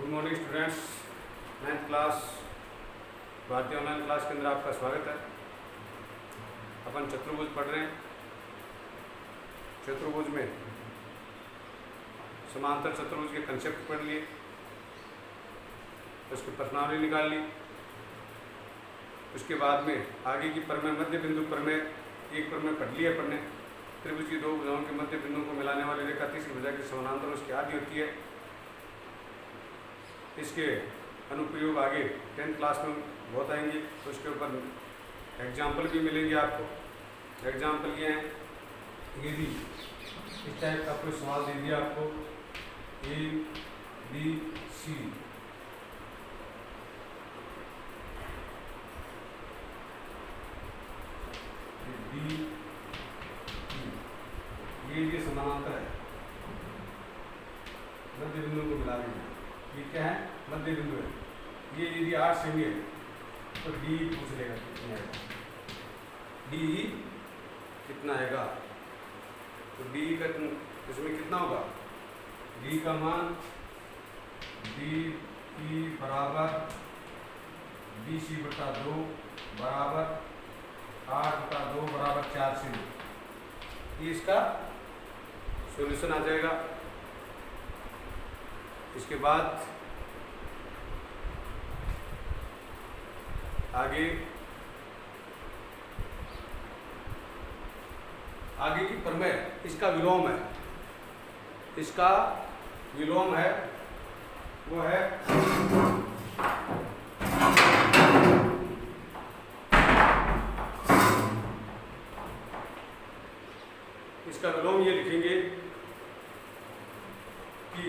Good morning students, 9th class भारतीय online class के अंदर आपका स्वागत है। अपन चतुर्भुज पढ़ रहे हैं। चतुर्भुज में समांतर चतुर्भुज के कंसेप्ट पढ़ लिए, उसकी प्रश्नावली निकाल ली। उसके बाद में आगे की प्रमेय, मध्य बिंदु प्रमेय, एक प्रमेय पढ़ लिया अपन ने। त्रिभुज की दो भुजाओं के मध्य बिंदुओं को मिलाने वाली रेखा तीसरी भुजा के समानांतर उसकी आदि होती है। इसके अनुप्रयोग आगे 10th क्लास में बहुत आएंगे, तो उसके ऊपर एग्जाम्पल भी मिलेंगे आपको। एग्जाम्पल ये हैं, यदि इस टाइप का कोई सवाल दे दिया आपको A, B, C, D, E, ये समानांतर है, मध्य बिंदु को मिला देंगे। ये क्या है? मध्य बिंदु है। ये यदि 8 सेमी है तो डी पूछ लेगा कितना आएगा, डी कितना आएगा। तो डी का इसमें कितना होगा? डी का मान डी ई बराबर BC बटा 2 बराबर 8 बटा 2 बराबर 4 सेमी। ये इसका सॉल्यूशन आ जाएगा। इसके बाद आगे की प्रमेय, इसका विलोम है, इसका विलोम है, वो है इसका विलोम ये लिखेंगे कि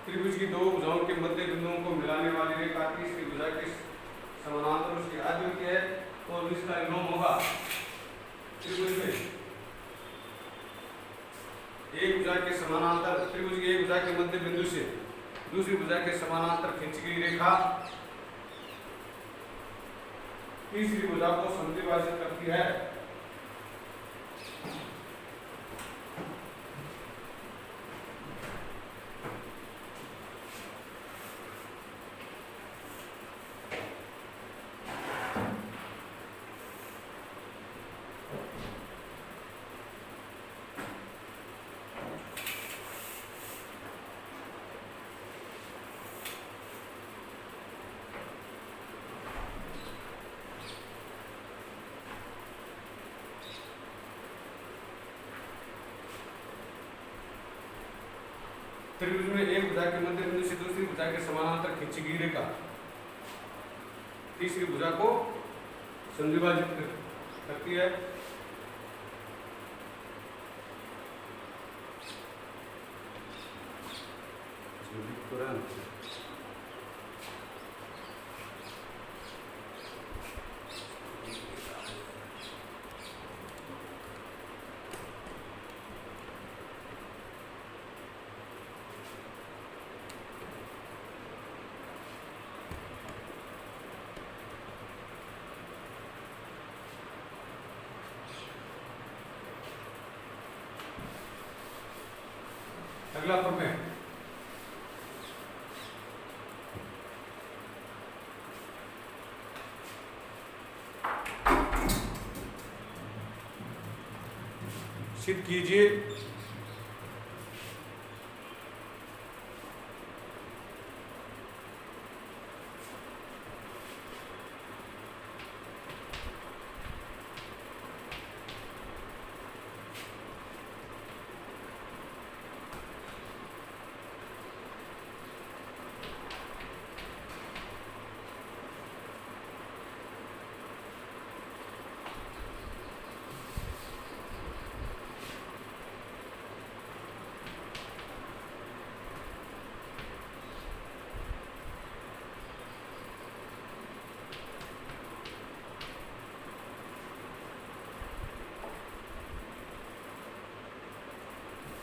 त्रिभुज की दो भुजाओं के मध्य बिंदुओं को मिलाने वाली रेखा तीसरी भुजा के समानांतर उसकी आदि होती है। तो इसका विलोम होगा त्रिभुज में एक भुजा के समानांतर, त्रिभुज की एक भुजा के मध्य बिंदु से दूसरी भुजा के समानांतर खींची गई रेखा तीसरी भुजा को समद्विभाजित करती है। त्रिभुज में एक भुजा के मध्य बिंदु से दूसरी भुजा के समानांतर खींची गई रेखा तीसरी भुजा को समद्विभाजित करती है। अगला प्रमेय, सिद्ध कीजिए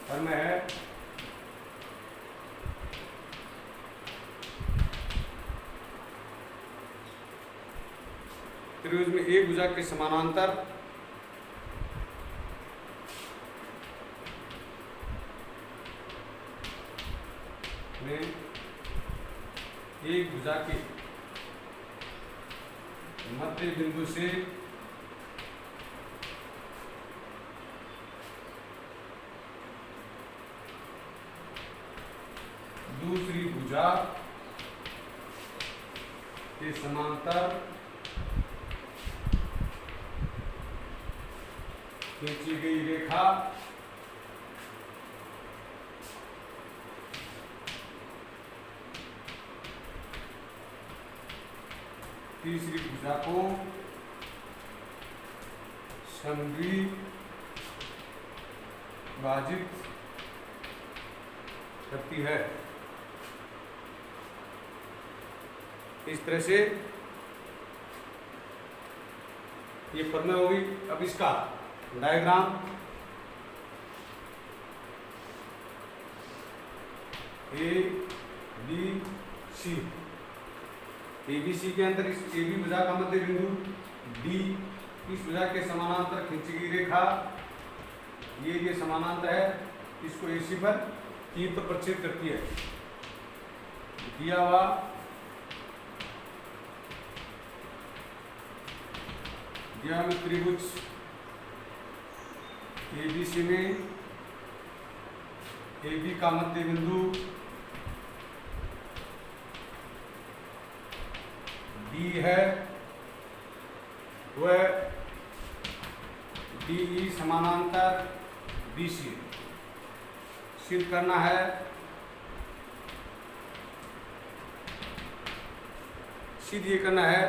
और मैं है त्रिभुज में एक भुजा के समानांतर में एक भुजा के मध्य बिंदु से दूसरी भुजा के समांतर खींची गई रेखा तीसरी भुजा को समद्विभाजित करती है। इस तरह से ये फॉर्मूला होगी। अब इसका diagram A B C, ABC के अंदर इस AB भुजा का मध्य बिंदु D, इस भुजा के समानांतर खींची गई रेखा ये समानांतर है, इसको AC पर 3 पर प्रक्षेप करती है। दिया हुआ त्रिभुज ABC में AB का मध्य बिंदु D है, वह DE समानांतर BC सिद्ध करना है। सिद्ध ये करना है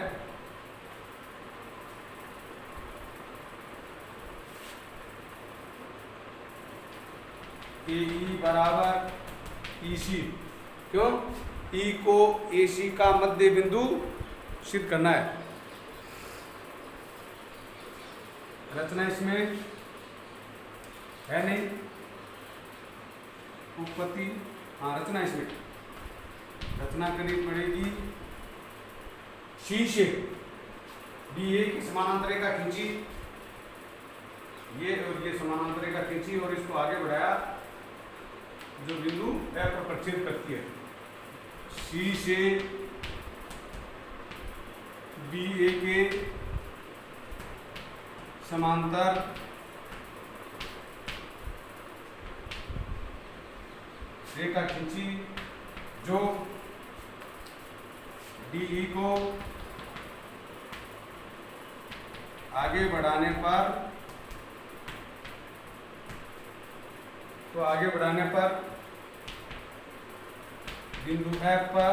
AE बराबर EC। क्यों? E को AC का मध्य बिंदु सिद्ध करना है। रचना इसमें है नहीं, उत्पत्ति रचना इसमें रचना करनी पड़ेगी। C से BA की समानांतर रेखा खींची, ये और ये समानांतर रेखा खींची और इसको आगे बढ़ाया, जो बिंदु F पर प्रक्षेप करती है। C से BA के समांतर रेखा खींची, जो DE को आगे बढ़ाने पर बिंदु F पर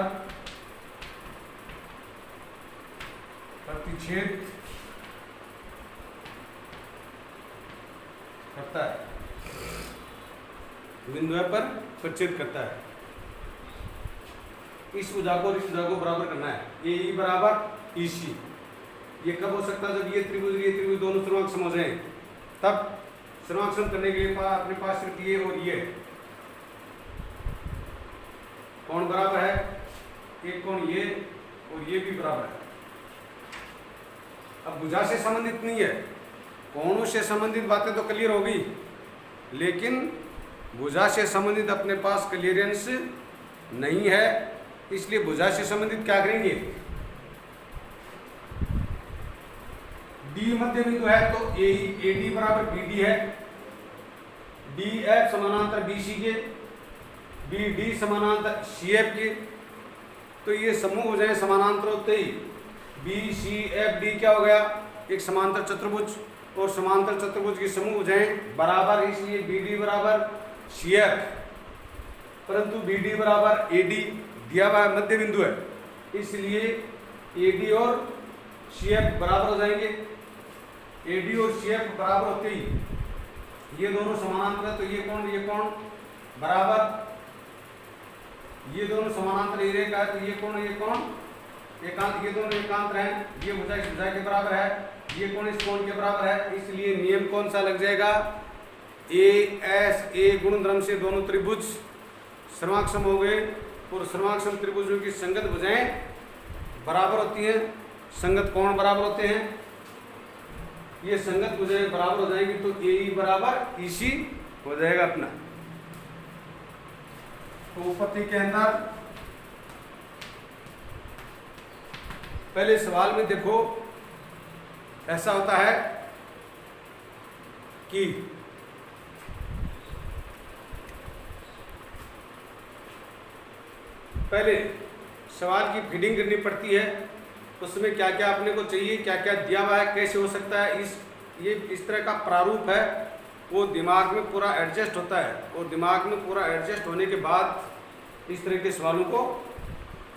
प्रतिच्छेद करता है, बिंदु F पर प्रतिच्छेद करता है। इस भुजा को बराबर करना है। AE बराबर EC। ये कब हो सकता है? जब ये त्रिभुज दोनों सर्वांग सम हो जाए, तब सर्वांग सम करने के लिए अपने पास सिर्फ ये और ये कोण बराबर है। एक कोण ये और ये भी बराबर है। अब भुजा से संबंधित नहीं है, कोणों से संबंधित बातें तो क्लियर होगी, लेकिन भुजा से संबंधित अपने पास क्लियरेंस नहीं है, इसलिए भुजा से संबंधित क्या करेंगे? D मध्य बिंदु है तो AD बराबर BD है, DF समानांतर BC के, BD समानांतर CF के। तो ये समूह हो जाए समानांतर होते ही BCFD क्या हो गया? एक समांतर चतुर्भुज, और समांतर चतुर्भुज के समूह हो जाए बराबर, इसलिए BD बराबर CF, परंतु BD बराबर AD दिया हुआ मध्य बिंदु है, इसलिए AD और CF बराबर हो जाएंगे। AD और CF बराबर होते ही ये दोनों समानांतर है, तो ये कोण बराबर, ये दोनों समानांतर ये रेखा है, तो ये कोण एकांत, ये दोनों एकांत हैं। ये भुजा इस भुजा के बराबर है, ये कोण इस कोण के बराबर है, इसलिए नियम कौन सा लग जाएगा? ASA गुणधर्म से दोनों त्रिभुज सर्वांगसम हो गए, और सर्वांगसम त्रिभुजों की संगत भुजाएं बराबर होती हैं, संगत कोण बराबर होते हैं। ये संगत भुजाएं बराबर हो जाएंगी तो AE बराबर EC हो जाएगा अपना। तो उत्पत्ति के अंदर पहले सवाल में देखो ऐसा होता है कि पहले सवाल की फीडिंग करनी पड़ती है, उसमें क्या क्या अपने को चाहिए, क्या क्या दिया हुआ है, कैसे हो सकता है, ये इस तरह का प्रारूप है, वो दिमाग में पूरा एडजस्ट होता है। और दिमाग में पूरा एडजस्ट होने के बाद इस तरह के सवालों को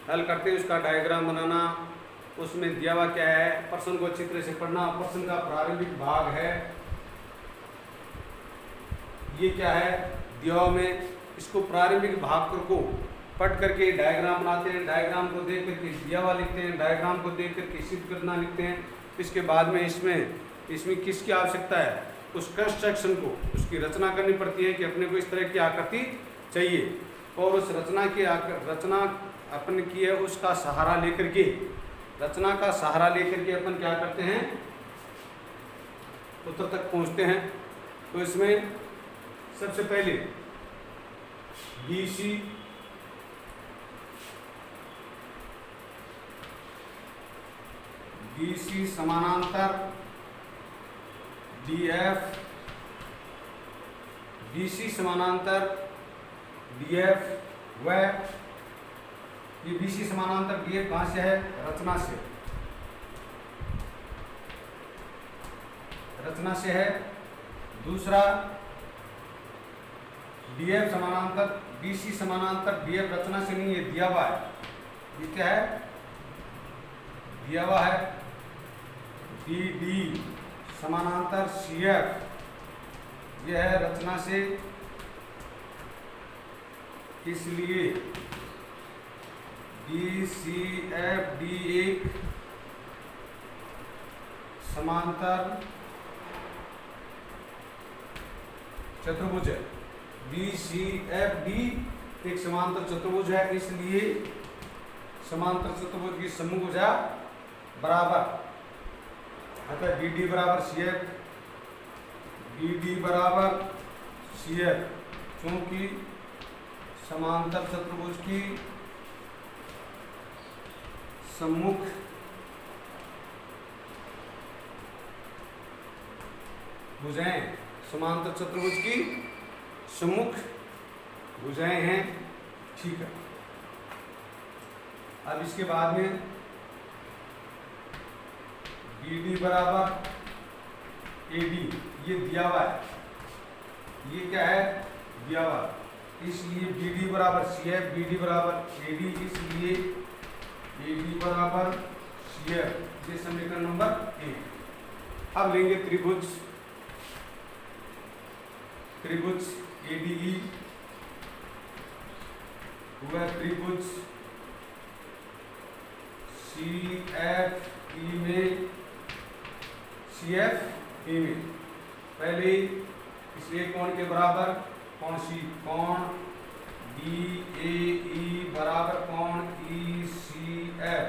हल करते हैं। उसका डायग्राम बनाना, उसमें दिया हुआ क्या है, प्रश्न को अच्छी तरह से पढ़ना, प्रश्न का प्रारंभिक भाग है, ये क्या है दिया हुआ में, इसको प्रारंभिक भाग को पढ़ करके डायग्राम बनाते हैं, डायग्राम को देख करके दिया हुआ लिखते हैं, डायग्राम को देख करके सिद्ध करना लिखते हैं। इसके बाद में इसमें किसकी आवश्यकता है, उस कंस्ट्रक्शन को, उसकी रचना करनी पड़ती है कि अपने को इस तरह की आकृति चाहिए, और उस रचना अपन की है उसका सहारा लेकर के, रचना का सहारा लेकर के अपन क्या करते हैं, उत्तर तक पहुंचते हैं। तो इसमें सबसे पहले BC समानांतर DF, BC समानांतर DF, व ये BC समानांतर DF कहाँ से है, रचना से है। दूसरा DF समानांतर BC समानांतर DF रचना से नहीं, ये दिया हुआ है, ये क्या है, दिया हुआ है। DD समानांतर CF, यह है रचना से, इसलिए DCF D एक समांतर चतुर्भुज है, BCFD एक समांतर चतुर्भुज है, इसलिए समांतर चतुर्भुज की समभुजा बराबर, अतः BD बराबर CF, BD बराबर CF, क्योंकि समांतर चतुर्भुज की सम्मुख भुजाएं, समांतर चतुर्भुज की सम्मुख भुजाएं हैं, ठीक है। अब इसके बाद में BD बराबर AD, ये दिया हुआ है, ये क्या है, दिया हुआ, इसलिए BD बराबर CF, BD बराबर AD, इसलिए AD बराबर CF, ये समीकरण नंबर 1। अब लेंगे त्रिभुज ADE, वह त्रिभुज CFE में, पहले इसलिए कोण के बराबर कोण C, कोण DAE बराबर कोण ECF,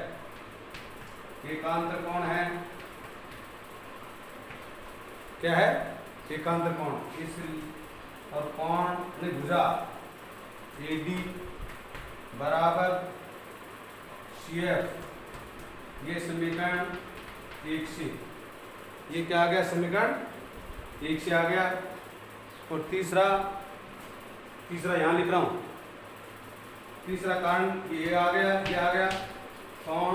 एकांतर कोण है, क्या है, एकांतर कोण, इसलिए और कोण ने भुजा AD बराबर CF, ये समीकरण 1 से, ये क्या आ गया, समीकरण 1 से आ गया। और तीसरा यहाँ लिख रहा हूं, तीसरा कारण ये आ गया, ये आ गया, कोण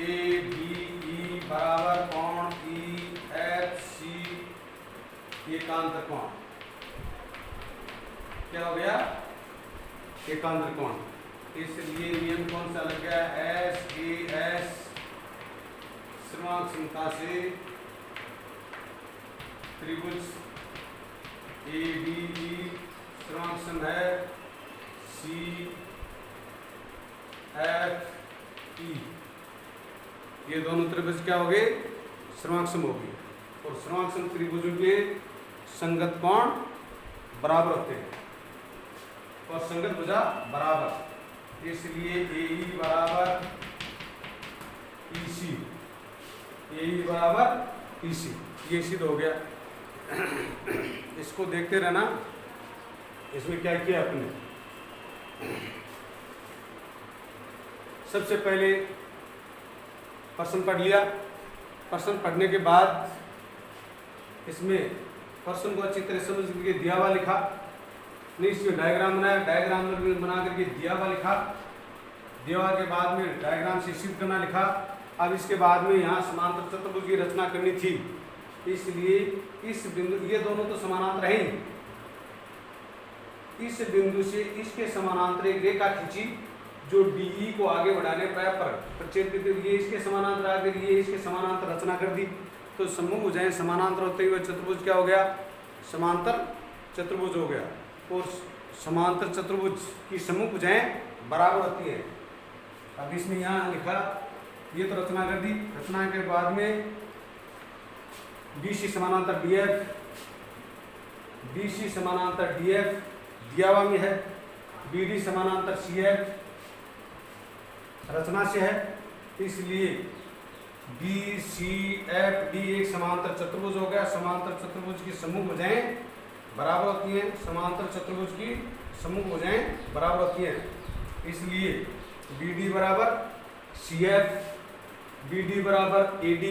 ADE बराबर कोण EFC, एकांतर कोण, क्या हो गया, एकांतर कोण। इसलिए नियम कौन सा लग गया, SAS श्रृंगांक समता से त्रिभुज ADE श्रृंगांक सम है CFE, ये दोनों त्रिभुज क्या हो गए, श्रृंगांक सम हो गए। और श्रृंगांक सम त्रिभुजों के संगत कोण बराबर होते हैं और संगत भुजा बराबर, इसलिए AE बराबर EC, AE बराबर EC, ये सिद्ध हो गया। इसको देखते रहना, इसमें क्या किया आपने, सबसे पहले प्रश्न पढ़ लिया। प्रश्न पढ़ने के बाद इसमें प्रश्न को अच्छी तरह समझ करके दिया हुआ लिखा, नहीं इसमें डायग्राम बनाया, डायग्राम बना करके दिया हुआ लिखा, दिया हुआ के बाद में डायग्राम से सिद्ध करना लिखा। अब इसके बाद में यहाँ समांतर चतुर्भुज की रचना करनी थी, इसलिए इस बिंदु, ये दोनों तो समानांतर है ही, इस बिंदु से इसके समानांतर एक रेखा खींची जो डीई को आगे बढ़ाने पर प्रक्षेप करते हुए ये इसके समानांतर आगे, ये इसके समानांतर रचना कर दी। तो सम्मुख भुजाएं समानांतर होते हुए चतुर्भुज क्या हो गया, समांतर चतुर्भुज हो गया। और समांतर चतुर्भुज की सम्मुख भुजाएं बराबर होती है। अब इसमें यहाँ लिखा, ये तो रचना कर दी, रचना के बाद में BC समानांतर DF, BC समानांतर DF दिया हुआ में है, BD समानांतर CF रचना से है, इसलिए BCFD एक समांतर चतुर्भुज हो गया। समांतर चतुर्भुज की सम्मुख भुजाएं बराबर होती हैं, समांतर चतुर्भुज की सम्मुख भुजाएं बराबर होती हैं, इसलिए BD बराबर CF, BD बराबर AD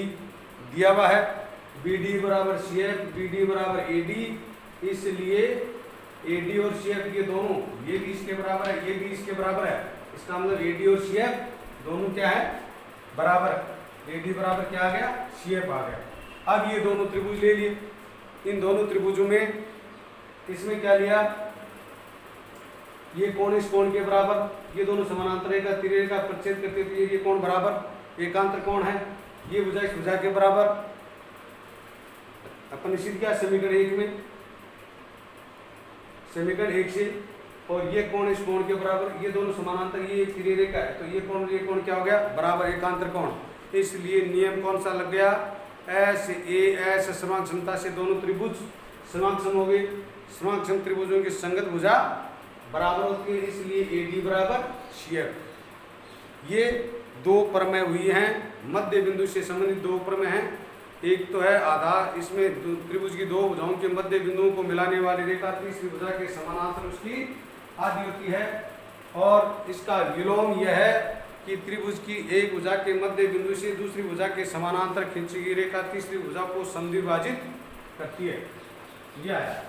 दिया हुआ है, BD बराबर CF, BD बराबर AD, इसलिए AD और CF ये दोनों, ये भी इसके बराबर है, ये भी इसके बराबर है। इसका मतलब AD और CF दोनों क्या है, बराबर है। AD बराबर क्या आ गया, CF आ गया। अब ये दोनों त्रिभुज ले लिए, इन दोनों त्रिभुजों में इसमें क्या लिया, ये कोण इस कोण के बराबर, ये दोनों समानांतर रेखा तिरेखा प्रच्छेद करते हुए ये कोण बराबर, एकांतर कोण है, ये भुजा इस भुजा के बराबर। अपन सिद्ध किया समीकरण 1 में, समीकरण 1 से, और ये कोण इस कोण के बराबर, ये दोनों समानांतर, ये एक तिरेखा है, तो ये कोण क्या हो गया, बराबर एकांतर कोण। इसलिए नियम कौन सा लग गया, SAS समाक्षमता से दोनों त्रिभुज समाक्षम हो गए। समाक्षम त्रिभुजों की संगत भुजा बराबर होती है, इसलिए AD बराबर CF। ये दो प्रमेय हुई हैं, मध्य बिंदु से संबंधित दो प्रमेय हैं। एक तो है आधार, इसमें त्रिभुज की दो भुजाओं के मध्य बिंदुओं को मिलाने वाली रेखा तीसरी भुजा के समानांतर उसकी आदि होती है। और इसका विलोम यह है कि त्रिभुज की एक भुजा के मध्य बिंदु से दूसरी भुजा के समानांतर खींची गई रेखा तीसरी भुजा को समद्विभाजित करती है। यह आया।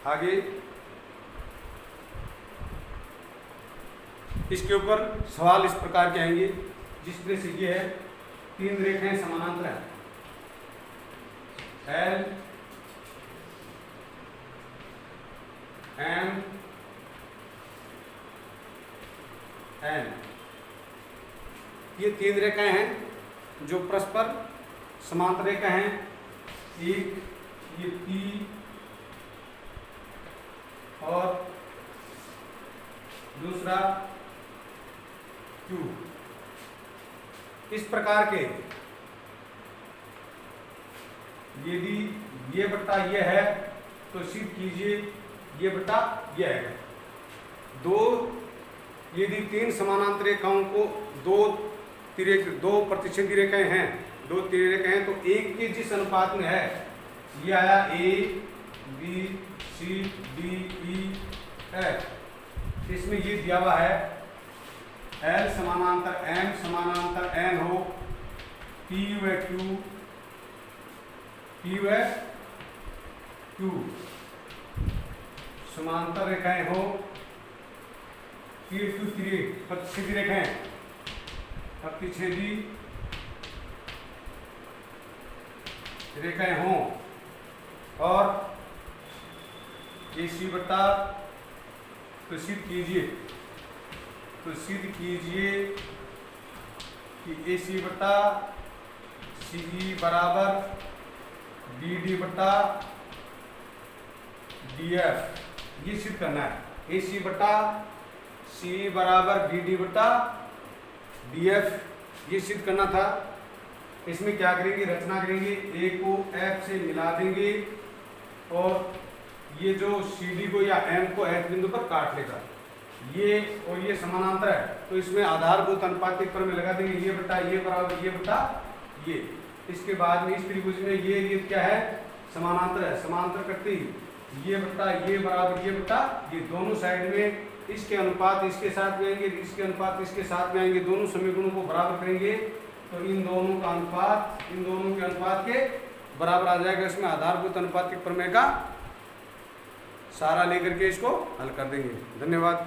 आगे इसके ऊपर सवाल इस प्रकार के आएंगे, जिस तरह से ये है, तीन रेखाएं समानांतर है, L M N, ये तीन रेखाएं हैं जो परस्पर समांतर रेखा हैं। एक ये P और दूसरा Q। इस प्रकार के यदि ये बट्टा ये है तो सिद्ध कीजिए ये बट्टा ये है। यदि तीन समानांतर रेखाओं को दो प्रतिच्छेदी रेखाएं हैं, दो तिरेरेखाएं हैं, तो एक के जिस अनुपात में है, ये आया A B C D E F, इसमें ये दिया हुआ है L समानांतर M समानांतर N हो, P U है Q, P U है Q, समांतर रेखाएं हो, P Q प्रतिच्छेदी रेखाएं, प्रतिच्छेदी रेखाएं हों, और ये C बट्टा, तो सिद्ध कीजिए कि AC बट्टा CE बराबर BD बट्टा DF, ये सिद्ध करना है। AC बट्टा CE बराबर BD बट्टा DF, ये सिद्ध करना था। इसमें क्या करेंगे, रचना करेंगे, A को F से मिला देंगे और ये जो CD को या M को H बिंदु पर काट लेगा, ये और ये समानांतर है, तो इसमें आधारभूत अनुपातिक प्रमेय लगा देंगे, ये बटा ये बराबर ये बटा ये। इसके बाद में इस त्रिभुज में ये क्या है, समानांतर है, समांतर करते ही ये बटा ये बराबर ये बटा ये, दोनों साइड में इसके अनुपात इसके साथ में आएंगे, इसके अनुपात इसके साथ में आएंगे, दोनों समीकरणों को बराबर करेंगे तो इन दोनों का अनुपात इन दोनों के अनुपात के बराबर आ जाएगा। इसमें आधारभूत अनुपातिक प्रमेय का सहारा लेकर के इसको हल कर देंगे। धन्यवाद।